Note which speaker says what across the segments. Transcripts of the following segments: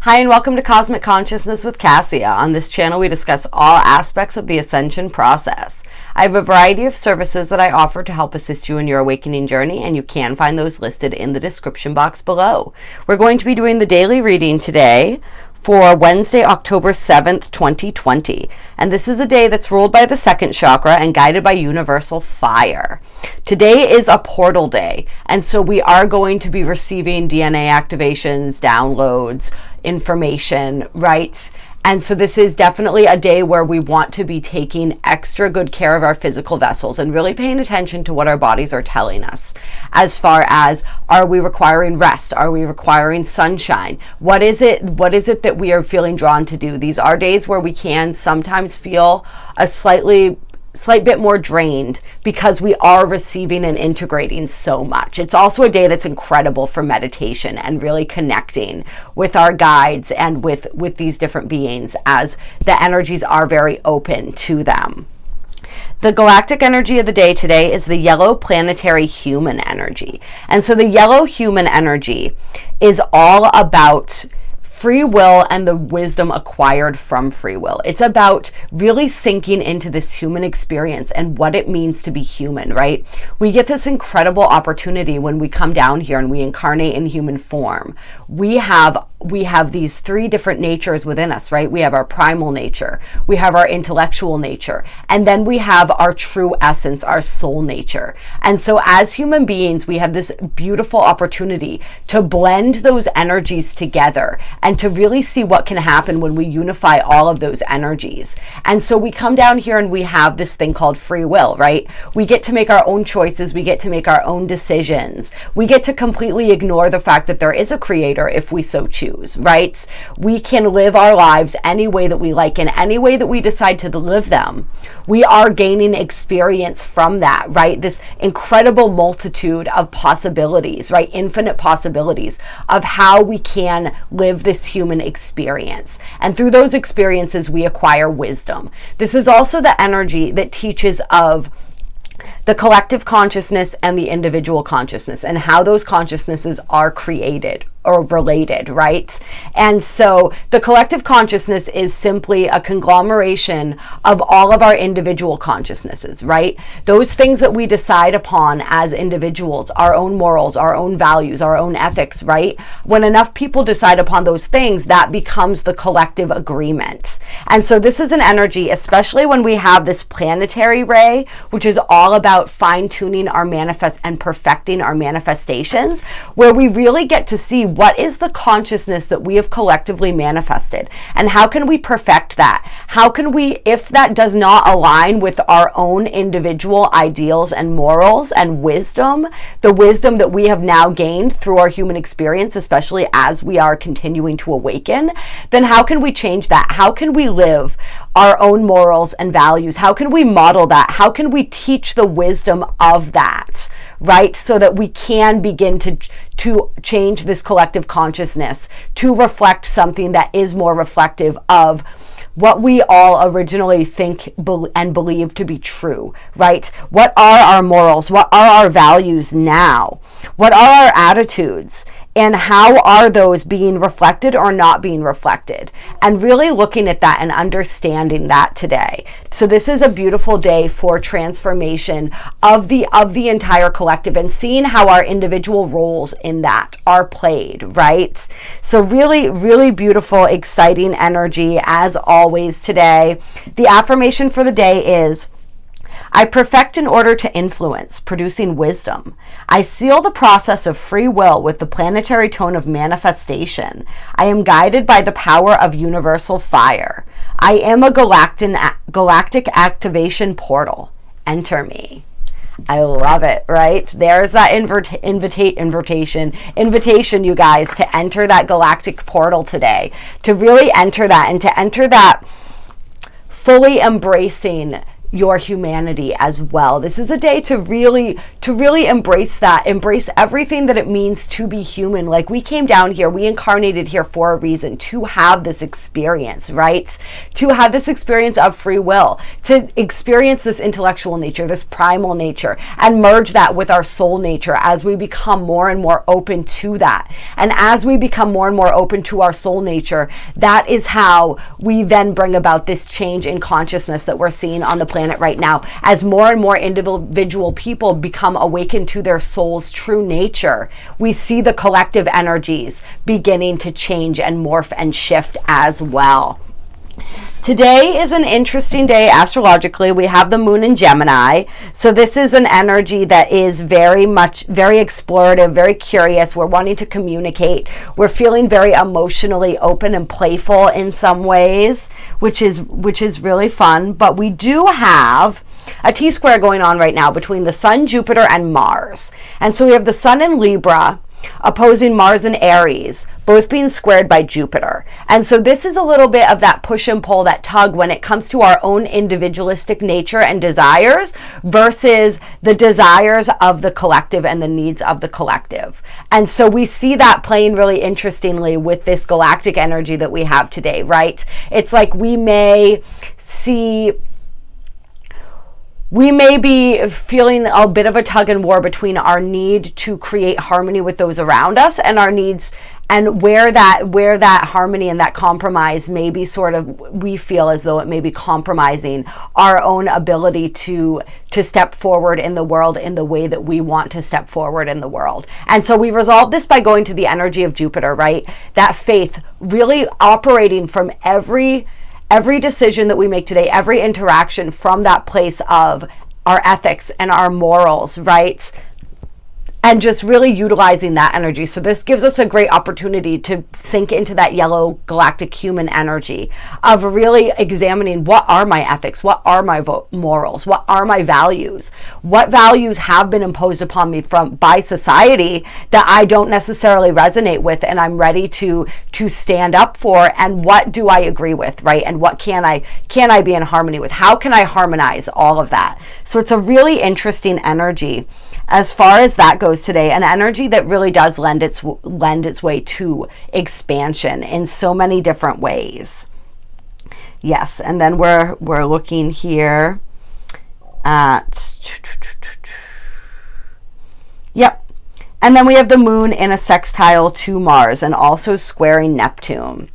Speaker 1: Hi, and welcome to Cosmic Consciousness with Cassia. On this channel, we discuss all aspects of the ascension process. I have a variety of services that I offer to help assist you in your awakening journey, and you can find those listed in the description box below. We're going to be doing the daily reading today for Wednesday, October 7th, 2020. And this is a day that's ruled by the second chakra and guided by universal fire. Today is a portal day, and so we are going to be receiving DNA activations, downloads, information, right? And so this is definitely a day where we want to be taking extra good care of our physical vessels and really paying attention to what our bodies are telling us. As far as, are we requiring rest? Are we requiring sunshine? What is it that we are feeling drawn to do? These are days where we can sometimes feel a slight bit more drained because we are receiving and integrating so much. It's also a day that's incredible for meditation and really connecting with our guides and with these different beings, as the energies are very open to them. The galactic energy of the day today is the yellow planetary human energy. And so the yellow human energy is all about free will and the wisdom acquired from free will. It's about really sinking into this human experience and what it means to be human, right? We get this incredible opportunity when we come down here and we incarnate in human form. We have these three different natures within us, right? We have our primal nature, we have our intellectual nature, and then we have our true essence, our soul nature. And so as human beings, we have this beautiful opportunity to blend those energies together and to really see what can happen when we unify all of those energies. And so we come down here and we have this thing called free will, right? We get to make our own choices, we get to make our own decisions, we get to completely ignore the fact that there is a creator if we so choose, right? We can live our lives any way that we like, and any way that we decide to live them, we are gaining experience from that, right? This incredible multitude of possibilities, right? Infinite possibilities of how we can live this human experience. And through those experiences, we acquire wisdom. This is also the energy that teaches of the collective consciousness and the individual consciousness, and how those consciousnesses are created or related, right? And so the collective consciousness is simply a conglomeration of all of our individual consciousnesses, right? Those things that we decide upon as individuals, our own morals, our own values, our own ethics, right? When enough people decide upon those things, that becomes the collective agreement. And so this is an energy, especially when we have this planetary ray, which is all about fine-tuning our manifest and perfecting our manifestations, where we really get to see what is the consciousness that we have collectively manifested, and how can we perfect that? How can we, if that does not align with our own individual ideals and morals and wisdom, the wisdom that we have now gained through our human experience, especially as we are continuing to awaken, then how can we change that? How can we live our own morals and values? How can we model that? How can we teach the wisdom of that, right? So that we can begin to change this collective consciousness to reflect something that is more reflective of what we all originally think and believe to be true, right? What are our morals? What are our values now? What are our attitudes? And how are those being reflected or not being reflected? And really looking at that and understanding that today. So this is a beautiful day for transformation of the entire collective, and seeing how our individual roles in that are played, right? So really, really beautiful, exciting energy as always today. The affirmation for the day is, I perfect in order to influence, producing wisdom. I seal the process of free will with the planetary tone of manifestation. I am guided by the power of universal fire. I am a galactic activation portal. Enter me. I love it, right? There's that invitation, you guys, to enter that galactic portal today, to really enter that, and to enter that fully embracing your humanity as well. This is a day to really embrace that, embrace everything that it means to be human. Like, we came down here, we incarnated here for a reason, to have this experience, right? To have this experience of free will, to experience this intellectual nature, this primal nature, and merge that with our soul nature as we become more and more open to that. And as we become more and more open to our soul nature, that is how we then bring about this change in consciousness that we're seeing on the planet right now, as more and more individual people become awakened to their soul's true nature. We see the collective energies beginning to change and morph and shift as well. Today is an interesting day astrologically. We have the moon in Gemini. So this is an energy that is very explorative, very curious. We're wanting to communicate. We're feeling very emotionally open and playful in some ways, which is really fun. But we do have a T-square going on right now between the Sun, Jupiter, and Mars. And so we have the Sun in Libra opposing Mars and Aries, both being squared by Jupiter. And so this is a little bit of that push and pull, that tug when it comes to our own individualistic nature and desires versus the desires of the collective and the needs of the collective. And so we see that playing really interestingly with this galactic energy that we have today, right? It's like we may be feeling a bit of a tug and war between our need to create harmony with those around us and our needs, and where that harmony and that compromise may be we feel as though it may be compromising our own ability to step forward in the world in the way that we want to step forward in the world. And so we resolve this by going to the energy of Jupiter, right? That faith really operating from every decision that we make today, every interaction from that place of our ethics and our morals, right? And just really utilizing that energy. So this gives us a great opportunity to sink into that yellow galactic human energy of really examining, what are my ethics? What are my morals? What are my values? What values have been imposed upon me by society that I don't necessarily resonate with and I'm ready to stand up for? And what do I agree with, right? And what can I be in harmony with? How can I harmonize all of that? So it's a really interesting energy as far as that goes today, an energy that really does lend its way to expansion in so many different ways. Yes, and then we're looking here at, yep, and then we have the moon in a sextile to Mars and also squaring Neptune.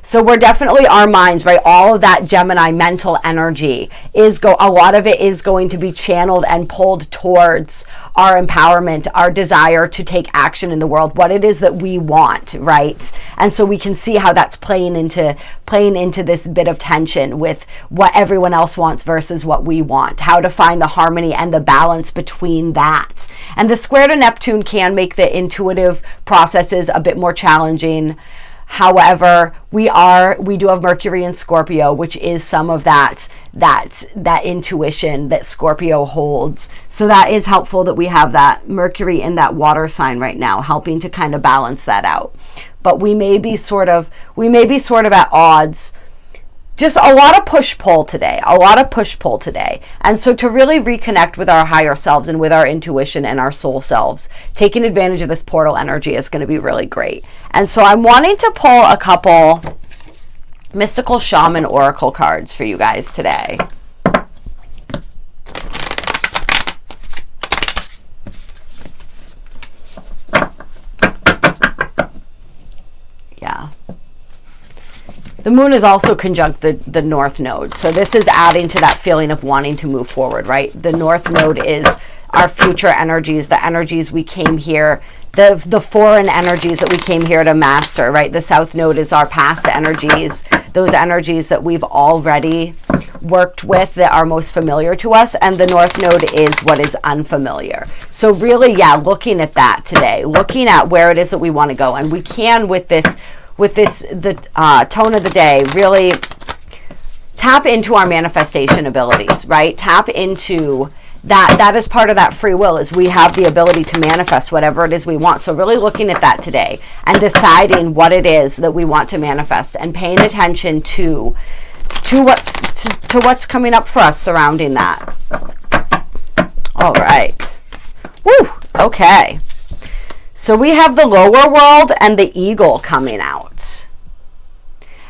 Speaker 1: So we're definitely, our minds, right? All of that Gemini mental energy a lot of it is going to be channeled and pulled towards our empowerment, our desire to take action in the world, what it is that we want, right? And so we can see how that's playing into this bit of tension with what everyone else wants versus what we want, how to find the harmony and the balance between that. And the square to Neptune can make the intuitive processes a bit more challenging. However, we do have Mercury in Scorpio, which is some of that intuition that Scorpio holds. So that is helpful that we have that Mercury in that water sign right now, helping to kind of balance that out. But we may be sort of at odds. Just a lot of push-pull today, And so to really reconnect with our higher selves and with our intuition and our soul selves, taking advantage of this portal energy is going to be really great. And so I'm wanting to pull a couple mystical shaman oracle cards for you guys today. Yeah. The moon is also conjunct the North Node. So this is adding to that feeling of wanting to move forward, right? The North Node is our future energies, the energies we came here, the foreign energies that we came here to master, right? The South Node is our past energies, those energies that we've already worked with that are most familiar to us. And the North Node is what is unfamiliar. So really, yeah, looking at that today, looking at where it is that we want to go. And we can, with the tone of the day, really tap into our manifestation abilities, right? Tap into that is part of that free will, is we have the ability to manifest whatever it is we want. So really looking at that today and deciding what it is that we want to manifest and paying attention to to what's coming up for us surrounding that. All right. Woo! Okay. So we have the lower world and the eagle coming out.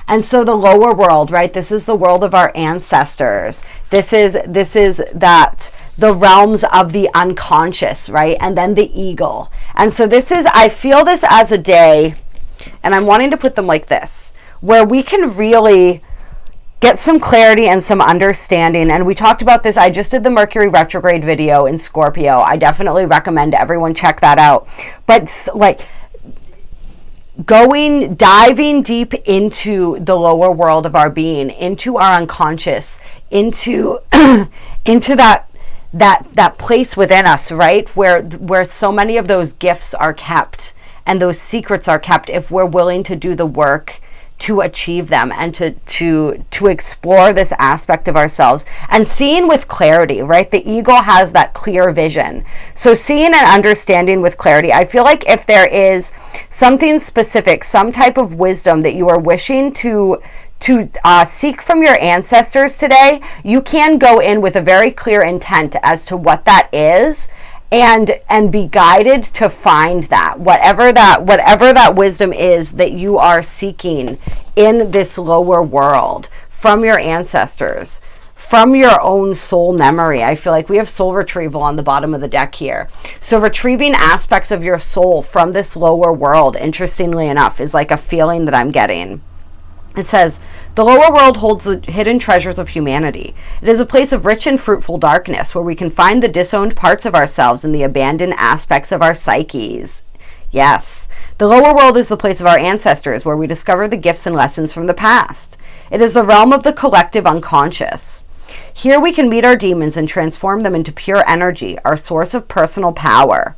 Speaker 1: And so the lower world, right? This is the world of our ancestors. This is that the realms of the unconscious, right? And then the eagle. And so this is, I feel this as a day, and I'm wanting to put them like this, where we can really get some clarity and some understanding. And we talked about this. I just did the Mercury retrograde video in Scorpio. I definitely recommend everyone check that out. But like diving deep into the lower world of our being, into our unconscious, into that place within us, right? Where so many of those gifts are kept and those secrets are kept, if we're willing to do the work to achieve them and to explore this aspect of ourselves and seeing with clarity, right? The eagle has that clear vision. So seeing and understanding with clarity, I feel like if there is something specific, some type of wisdom that you are wishing to seek from your ancestors today, you can go in with a very clear intent as to what that is, and be guided to find that, whatever that wisdom is that you are seeking in this lower world, from your ancestors, from your own soul memory. I feel like we have soul retrieval on the bottom of the deck here. So retrieving aspects of your soul from this lower world, interestingly enough, is like a feeling that I'm getting. It says, the lower world holds the hidden treasures of humanity. It is a place of rich and fruitful darkness where we can find the disowned parts of ourselves and the abandoned aspects of our psyches. Yes, the lower world is the place of our ancestors where we discover the gifts and lessons from the past. It is the realm of the collective unconscious. Here we can meet our demons and transform them into pure energy, our source of personal power.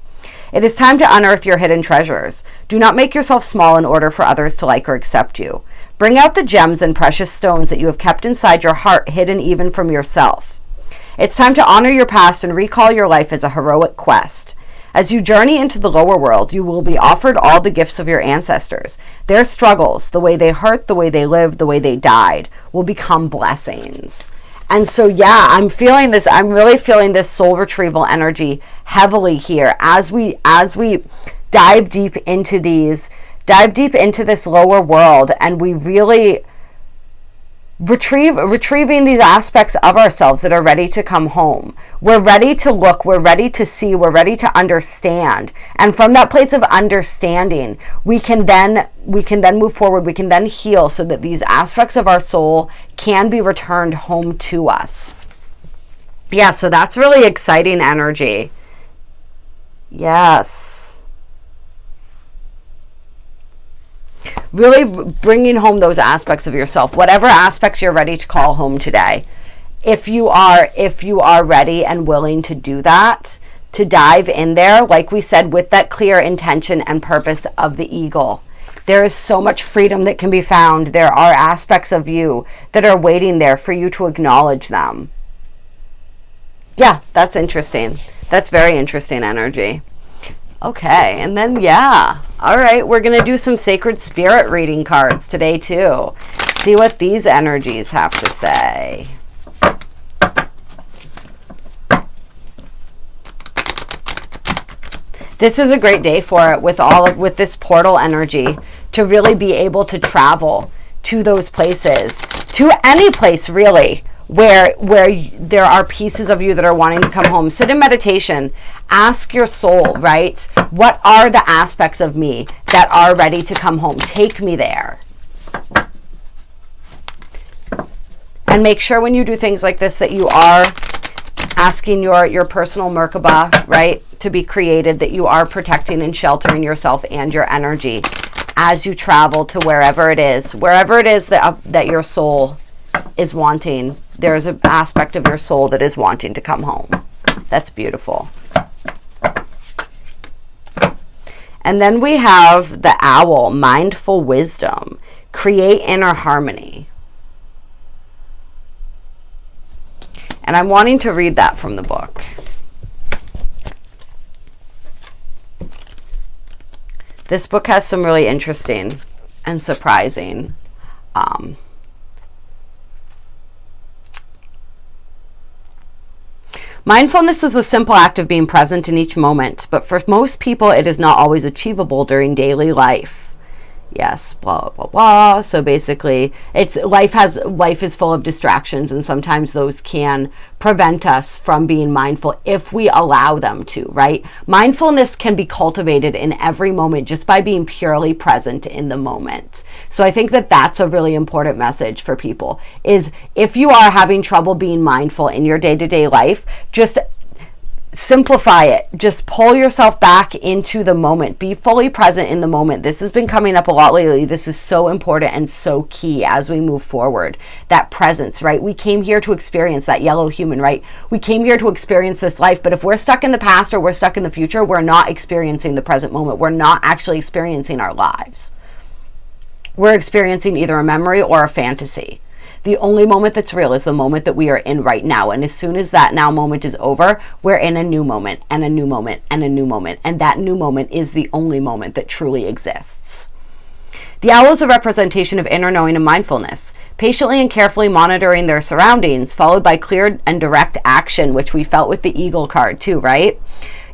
Speaker 1: It is time to unearth your hidden treasures. Do not make yourself small in order for others to like or accept you. Bring out the gems and precious stones that you have kept inside your heart, hidden even from yourself. It's time to honor your past and recall your life as a heroic quest. As you journey into the lower world, you will be offered all the gifts of your ancestors. Their struggles, the way they hurt, the way they lived, the way they died, will become blessings. And so, yeah, I'm feeling this. I'm really feeling this soul retrieval energy heavily here as we dive deep into this lower world, and we really retrieving these aspects of ourselves that are ready to come home. We're ready to look, we're ready to see, we're ready to understand. And from that place of understanding, we can then move forward, we can then heal so that these aspects of our soul can be returned home to us. Yeah, so that's really exciting energy. Yes. Really bringing home those aspects of yourself, whatever aspects you're ready to call home today. If you are ready and willing to do that, to dive in there, like we said, with that clear intention and purpose of the eagle. There is so much freedom that can be found. There are aspects of you that are waiting there for you to acknowledge them. Yeah, that's interesting. That's very interesting energy. Okay, and then, yeah. All right, we're going to do some sacred spirit reading cards today, too. See what these energies have to say. This is a great day for it with this portal energy to really be able to travel to those places, to any place, really, where there are pieces of you that are wanting to come home. Sit in meditation. Ask your soul, right? What are the aspects of me that are ready to come home? Take me there. And make sure when you do things like this that you are asking your personal Merkaba, right, to be created, that you are protecting and sheltering yourself and your energy as you travel to wherever it is that your soul is wanting. There's an aspect of your soul that is wanting to come home. That's beautiful. And then we have the owl, mindful wisdom, create inner harmony. And I'm wanting to read that from the book. This book has some really interesting and surprising Mindfulness is the simple act of being present in each moment, but for most people, it is not always achievable during daily life. Yes, blah, blah, blah. So basically, life is full of distractions, and sometimes those can prevent us from being mindful if we allow them to, right? Mindfulness can be cultivated in every moment just by being purely present in the moment. So I think that that's a really important message for people, is if you are having trouble being mindful in your day-to-day life, just simplify it. Just pull yourself back into the moment. Be fully present in the moment. This has been coming up a lot lately. This is so important and so key as we move forward. That presence, right? We came here to experience that yellow human, right? We came here to experience this life, but if we're stuck in the past or we're stuck in the future, we're not experiencing the present moment. We're not actually experiencing our lives. We're experiencing either a memory or a fantasy. The only moment that's real is the moment that we are in right now. And as soon as that now moment is over, we're in a new moment and a new moment and a new moment. And that new moment is the only moment that truly exists. The owl is a representation of inner knowing and mindfulness, patiently and carefully monitoring their surroundings, followed by clear and direct action, which we felt with the eagle card too, right?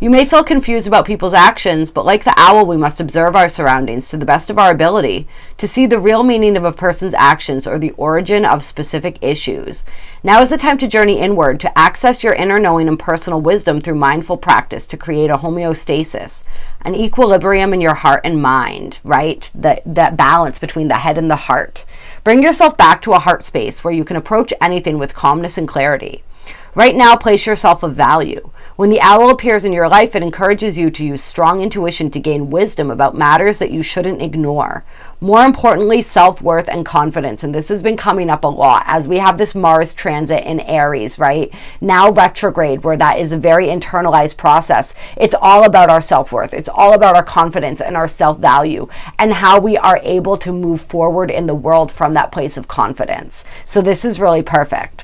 Speaker 1: You may feel confused about people's actions, but like the owl, we must observe our surroundings to the best of our ability to see the real meaning of a person's actions or the origin of specific issues. Now is the time to journey inward, to access your inner knowing and personal wisdom through mindful practice to create a homeostasis, an equilibrium in your heart and mind, right? That balance between the head and the heart. Bring yourself back to a heart space where you can approach anything with calmness and clarity. Right now, place yourself of value. When the owl appears in your life, it encourages you to use strong intuition to gain wisdom about matters that you shouldn't ignore. More importantly, self-worth and confidence. And this has been coming up a lot as we have this Mars transit in Aries, right? Now retrograde, where that is a very internalized process. It's all about our self-worth. It's all about our confidence and our self-value and how we are able to move forward in the world from that place of confidence. So this is really perfect.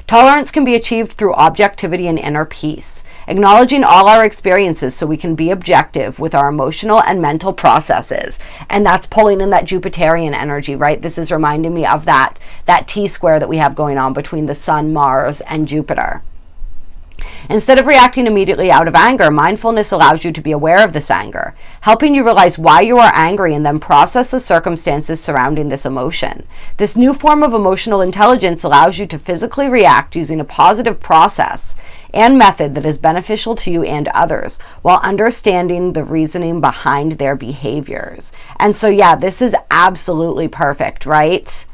Speaker 1: Tolerance can be achieved through objectivity and inner peace, acknowledging all our experiences so we can be objective with our emotional and mental processes. And that's pulling in that Jupiterian energy, right? This is reminding me of that T-square that we have going on between the Sun, Mars, and Jupiter. Instead of reacting immediately out of anger, mindfulness allows you to be aware of this anger, helping you realize why you are angry and then process the circumstances surrounding this emotion. This new form of emotional intelligence allows you to physically react using a positive process and method that is beneficial to you and others, while understanding the reasoning behind their behaviors. And so, yeah, this is absolutely perfect, right?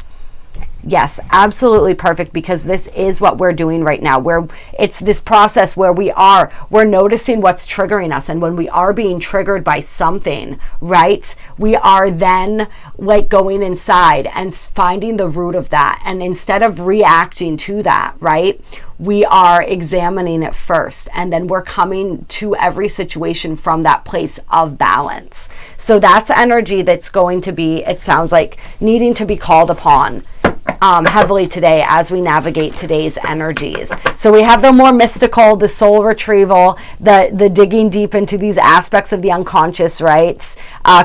Speaker 1: Yes, absolutely perfect, because this is what we're doing right now, where it's this process where we're noticing what's triggering us. And when we are being triggered by something, right, we are then like going inside and finding the root of that. And instead of reacting to that, right, we are examining it first, and then we're coming to every situation from that place of balance. So that's energy that's going to be, it sounds like, needing to be called upon heavily today as we navigate today's energies. So we have the more mystical, the soul retrieval, the digging deep into these aspects of the unconscious, right?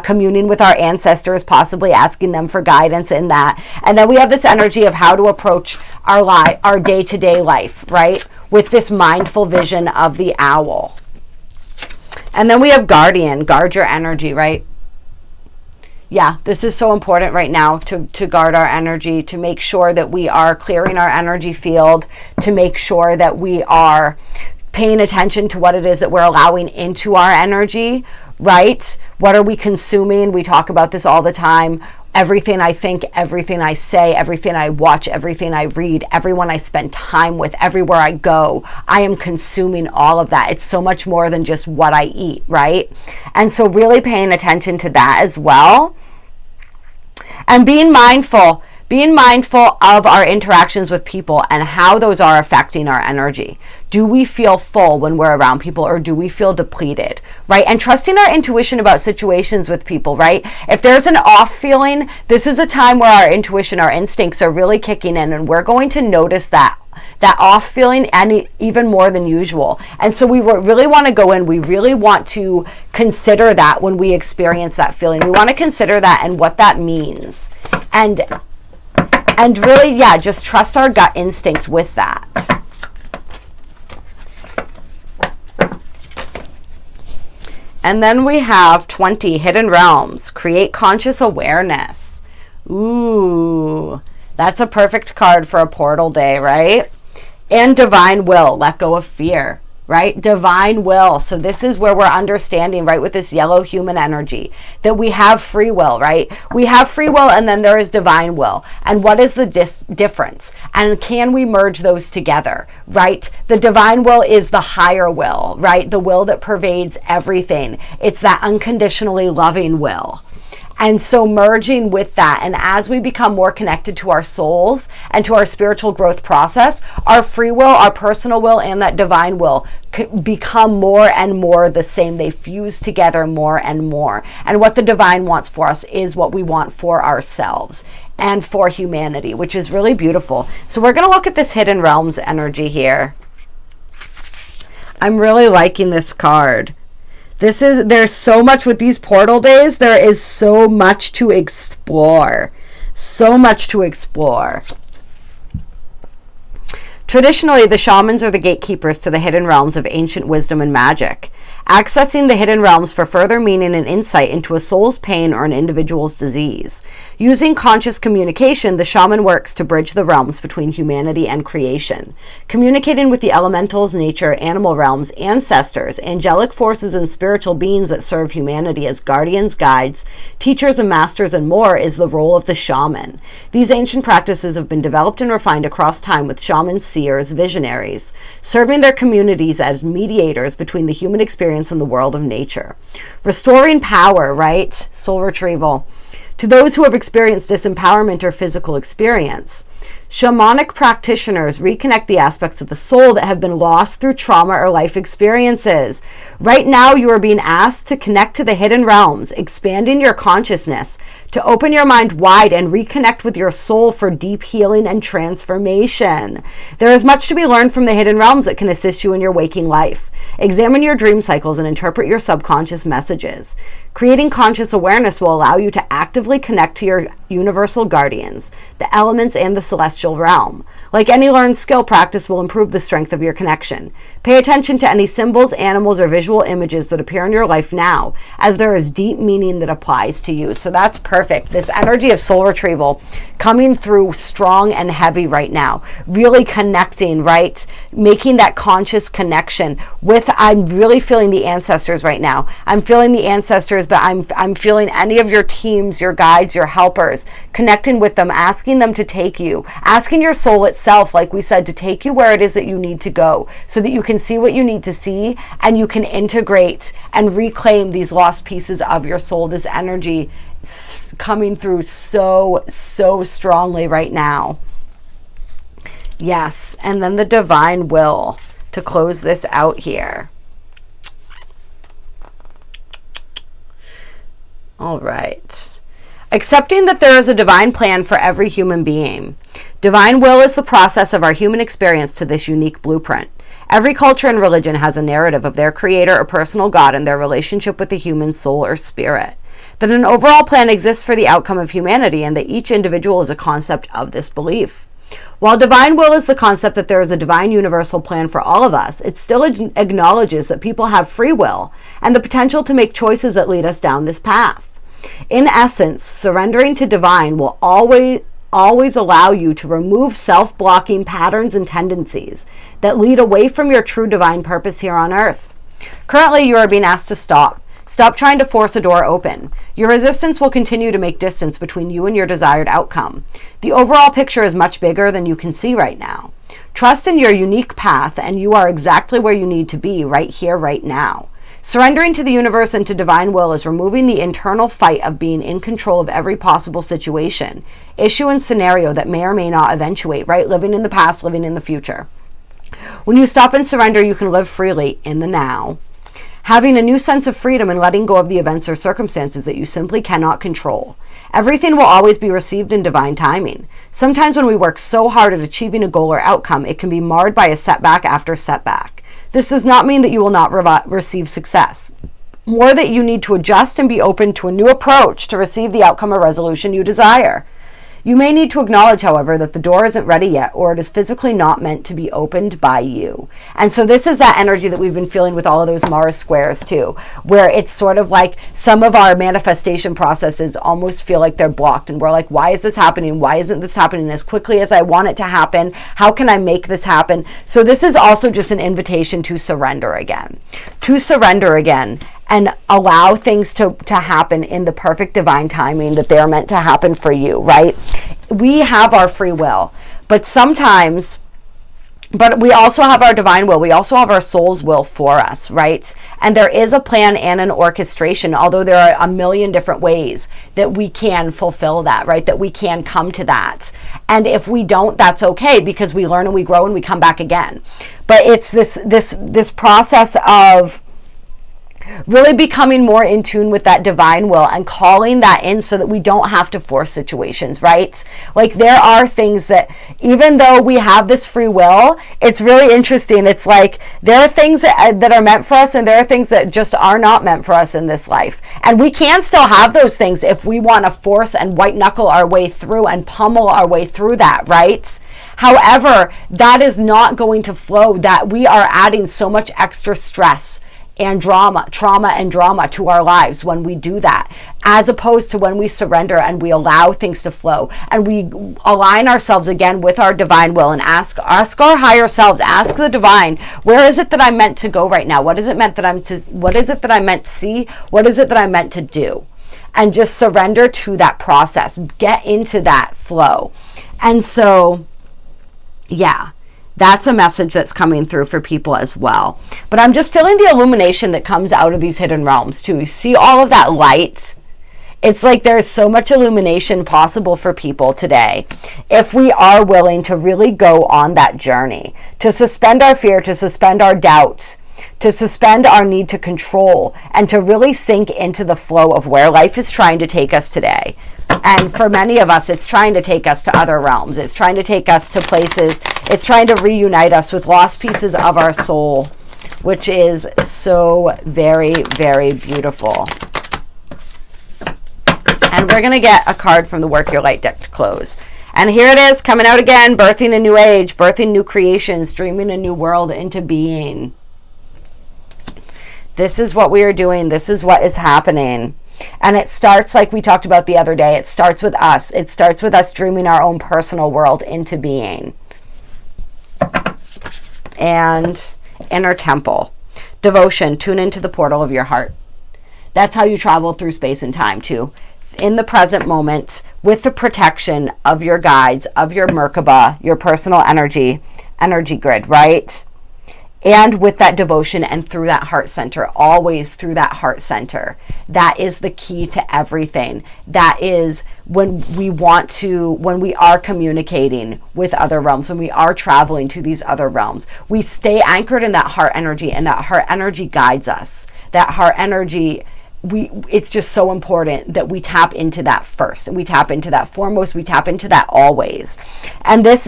Speaker 1: Communing with our ancestors, possibly asking them for guidance in that. And then we have this energy of how to approach our day-to-day life, right? With this mindful vision of the owl. And then we have guardian, guard your energy, right? Yeah, this is so important right now to guard our energy, to make sure that we are clearing our energy field, to make sure that we are paying attention to what it is that we're allowing into our energy, right? What are we consuming? We talk about this all the time. Everything I think, everything I say, everything I watch, everything I read, everyone I spend time with, everywhere I go, I am consuming all of that. It's so much more than just what I eat, right? And so really paying attention to that as well. And being mindful of our interactions with people and how those are affecting our energy. Do we feel full when we're around people, or do we feel depleted, right? And trusting our intuition about situations with people, right? If there's an off feeling, this is a time where our intuition, our instincts are really kicking in, and we're going to notice that off feeling, and even more than usual. And so we really want to go in, we really want to consider that when we experience that feeling. We want to consider that and what that means. And really, yeah, just trust our gut instinct with that. And then we have 20 hidden realms. Create conscious awareness. Ooh, that's a perfect card for a portal day, right? And divine will. Let go of fear, right? Divine will. So this is where we're understanding, right, with this yellow human energy, that we have free will, right? We have free will, and then there is divine will. And what is the difference? And can we merge those together, right? The divine will is the higher will, right? The will that pervades everything. It's that unconditionally loving will. And so merging with that, and as we become more connected to our souls and to our spiritual growth process, our free will, our personal will, and that divine will become more and more the same. They fuse together more and more. And what the divine wants for us is what we want for ourselves and for humanity, which is really beautiful. So we're going to look at this hidden realms energy here. I'm really liking this card. There's so much with these portal days. There is so much to explore. So much to explore. Traditionally, the shamans are the gatekeepers to the hidden realms of ancient wisdom and magic, accessing the hidden realms for further meaning and insight into a soul's pain or an individual's disease. Using conscious communication, the shaman works to bridge the realms between humanity and creation, communicating with the elementals, nature, animal realms, ancestors, angelic forces, and spiritual beings that serve humanity as guardians, guides, teachers, and masters, and more is the role of the shaman. These ancient practices have been developed and refined across time, with shamans, seers, visionaries, serving their communities as mediators between the human experience and the world of nature. Restoring power, right? Soul retrieval. To those who have experienced disempowerment or physical experience, shamanic practitioners reconnect the aspects of the soul that have been lost through trauma or life experiences. Right now, you are being asked to connect to the hidden realms, expanding your consciousness, to open your mind wide and reconnect with your soul for deep healing and transformation. There is much to be learned from the hidden realms that can assist you in your waking life. Examine your dream cycles and interpret your subconscious messages. Creating conscious awareness will allow you to actively connect to your universal guardians, the elements, and the celestial realm. Like any learned skill, practice will improve the strength of your connection. Pay attention to any symbols, animals, or visual images that appear in your life now, as there is deep meaning that applies to you. So that's perfect. This energy of soul retrieval coming through strong and heavy right now. Really connecting, right? Making that conscious connection with, I'm really feeling the ancestors right now. I'm feeling the ancestors, but I'm feeling any of your teams, your guides, your helpers, connecting with them, asking them to take you, asking your soul itself, like we said, to take you where it is that you need to go, so that you can see what you need to see, and you can integrate and reclaim these lost pieces of your soul. This energy coming through so strongly right now. Yes, and then the divine will to close this out here. All right. Accepting that there is a divine plan for every human being. Divine will is the process of our human experience to this unique blueprint. Every culture and religion has a narrative of their creator or personal God and their relationship with the human soul or spirit. That an overall plan exists for the outcome of humanity, and that each individual is a concept of this belief. While divine will is the concept that there is a divine universal plan for all of us, it still acknowledges that people have free will and the potential to make choices that lead us down this path. In essence, surrendering to divine will always allow you to remove self-blocking patterns and tendencies that lead away from your true divine purpose here on earth. Currently, you are being asked to stop. Stop trying to force a door open. Your resistance will continue to make distance between you and your desired outcome. The overall picture is much bigger than you can see right now. Trust in your unique path, and you are exactly where you need to be right here, right now. Surrendering to the universe and to divine will is removing the internal fight of being in control of every possible situation, issue, and scenario that may or may not eventuate, right? Living in the past, living in the future. When you stop and surrender, you can live freely in the now, having a new sense of freedom and letting go of the events or circumstances that you simply cannot control. Everything will always be received in divine timing. Sometimes when we work so hard at achieving a goal or outcome, it can be marred by a setback after setback. This does not mean that you will not receive success. More that you need to adjust and be open to a new approach to receive the outcome or resolution you desire. You may need to acknowledge, however, that the door isn't ready yet, or it is physically not meant to be opened by you. And so this is that energy that we've been feeling with all of those Mars squares too, where it's sort of like some of our manifestation processes almost feel like they're blocked, and we're like, why is this happening? Why isn't this happening as quickly as I want it to happen? How can I make this happen? So this is also just an invitation to surrender again. To surrender again and allow things to happen in the perfect divine timing that they're meant to happen for you, right? We have our free will, but we also have our divine will. We also have our soul's will for us, right? And there is a plan and an orchestration, although there are a million different ways that we can fulfill that, right? That we can come to that. And if we don't, that's okay, because we learn and we grow and we come back again. But it's this process of really becoming more in tune with that divine will and calling that in so that we don't have to force situations, right? Like, there are things that, even though we have this free will, it's really interesting. It's like there are things that are meant for us, and there are things that just are not meant for us in this life. And we can still have those things if we want to force and white knuckle our way through and pummel our way through that, right? However, that is not going to flow. That we are adding so much extra stress and trauma and drama to our lives when we do that, as opposed to when we surrender and we allow things to flow and we align ourselves again with our divine will and ask our higher selves, ask the divine, where is it that I'm meant to go right now? What is it that I'm meant to see? What is it that I'm meant to do? And just surrender to that process. Get into that flow. And so, yeah. That's a message that's coming through for people as well. But I'm just feeling the illumination that comes out of these hidden realms too. You see all of that light? It's like there's so much illumination possible for people today if we are willing to really go on that journey, to suspend our fear, to suspend our doubts, to suspend our need to control, and to really sink into the flow of where life is trying to take us today. And for many of us, it's trying to take us to other realms. It's trying to take us to places. It's trying to reunite us with lost pieces of our soul, which is so very, very beautiful. And we're going to get a card from the Work Your Light deck to close. And here it is, coming out again, birthing a new age, birthing new creations, dreaming a new world into being. This is what we are doing. This is what is happening. And it starts, like we talked about the other day, it starts with us. It starts with us dreaming our own personal world into being. And inner temple. Devotion, tune into the portal of your heart. That's how you travel through space and time too. In the present moment, with the protection of your guides, of your Merkaba, your personal energy grid, right? And with that devotion and through that heart center, always through that heart center. That is the key to everything. That is when we are communicating with other realms, when we are traveling to these other realms, we stay anchored in that heart energy, and that heart energy guides us. That heart energy, it's just so important that we tap into that first, and we tap into that foremost, we tap into that always. And this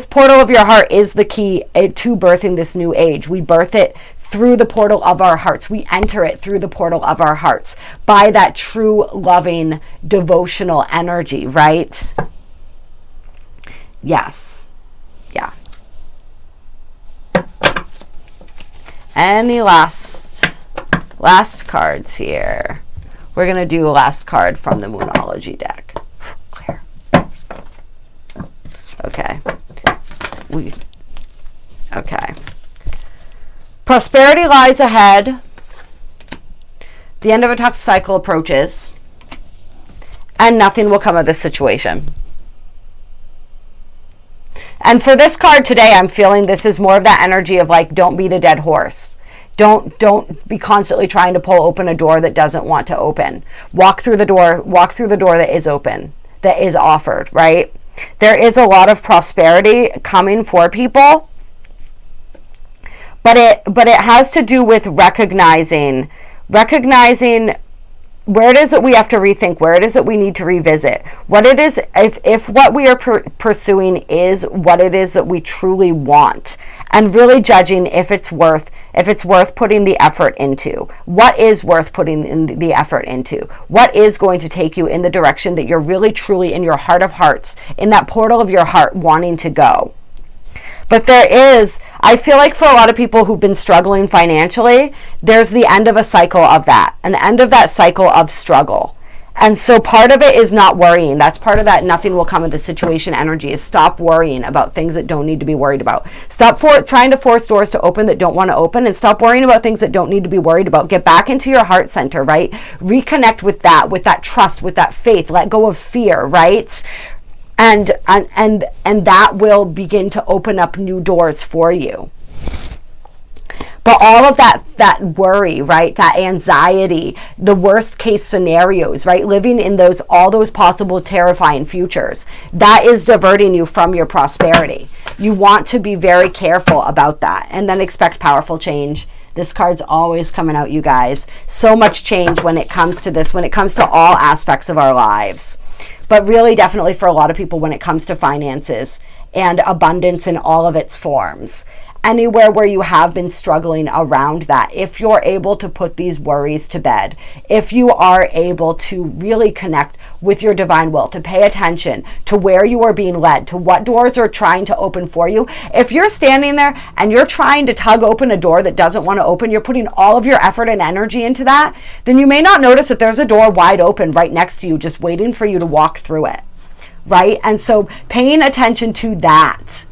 Speaker 1: portal of your heart is the key to birthing this new age. We birth it through the portal of our hearts. We enter it through the portal of our hearts by that true, loving, devotional energy, right? Yes. Yeah. Any last cards here? We're going to do a last card from the Moonology deck. Clear. Okay. Okay. Prosperity lies ahead. The end of a tough cycle approaches. And nothing will come of this situation. And for this card today, I'm feeling this is more of that energy of like, don't beat a dead horse. Don't be constantly trying to pull open a door that doesn't want to open. Walk through the door that is open, that is offered, right? There is a lot of prosperity coming for people, but it has to do with recognizing where it is that we have to rethink, where it is that we need to revisit, what it is, if what we are pursuing is what it is that we truly want, and really judging if it's worth if it's worth putting the effort into. What is worth putting in the effort into? What is going to take you in the direction that you're really truly in your heart of hearts, in that portal of your heart, wanting to go? But there is, I feel like for a lot of people who've been struggling financially, there's the end of a cycle of that, an end of that cycle of struggle. And so part of it is not worrying. That's part of that nothing will come of the situation energy, is stop worrying about things that don't need to be worried about. Stop trying to force doors to open that don't want to open, and stop worrying about things that don't need to be worried about. Get back into your heart center, right? Reconnect with that trust, with that faith. Let go of fear, right? And that will begin to open up new doors for you. But all of that worry, right, that anxiety, the worst case scenarios, right, living in all those possible terrifying futures, that is diverting you from your prosperity. You want to be very careful about that, and then expect powerful change. This card's always coming out, you guys. So much change when it comes to this, when it comes to all aspects of our lives. But really, definitely for a lot of people, when it comes to finances and abundance in all of its forms. Anywhere where you have been struggling around that, if you're able to put these worries to bed, if you are able to really connect with your divine will, to pay attention to where you are being led, to what doors are trying to open for you. If you're standing there and you're trying to tug open a door that doesn't want to open, you're putting all of your effort and energy into that, then you may not notice that there's a door wide open right next to you, just waiting for you to walk through it, right? And so paying attention to that,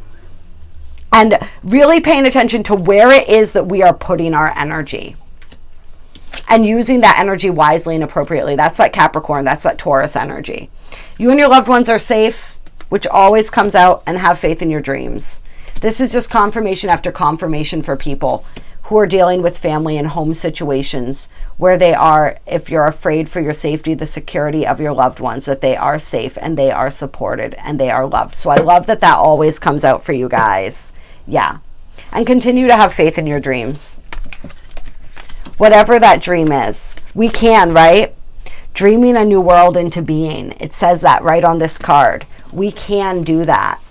Speaker 1: and really paying attention to where it is that we are putting our energy, and using that energy wisely and appropriately. That's that Capricorn, that's that Taurus energy. You and your loved ones are safe, which always comes out, and have faith in your dreams. This is just confirmation after confirmation for people who are dealing with family and home situations where they are, if you're afraid for your safety, the security of your loved ones, that they are safe and they are supported and they are loved. So I love that that always comes out for you guys. Yeah. And continue to have faith in your dreams. Whatever that dream is. We can, right? Dreaming a new world into being. It says that right on this card. We can do that.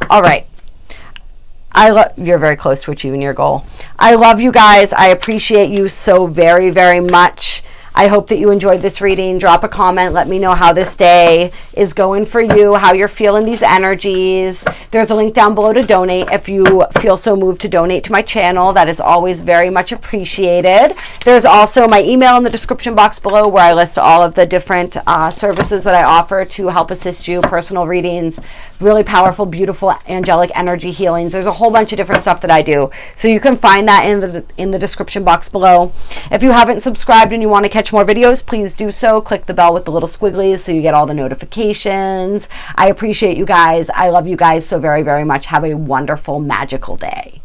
Speaker 1: All right. You're very close to achieving your goal. I love you guys. I appreciate you so very, very much. I hope that you enjoyed this reading. Drop a comment. Let me know how this day is going for you, how you're feeling these energies. There's a link down below to donate if you feel so moved to donate to my channel. That is always very much appreciated. There's also my email in the description box below, where I list all of the different services that I offer to help assist you. Personal readings, really powerful, beautiful, angelic energy healings. There's a whole bunch of different stuff that I do. So you can find that in the description box below. If you haven't subscribed and you want to catch more videos, please do so. Click the bell with the little squigglies so you get all the notifications. I appreciate you guys. I love you guys so very, very much. Have a wonderful, magical day.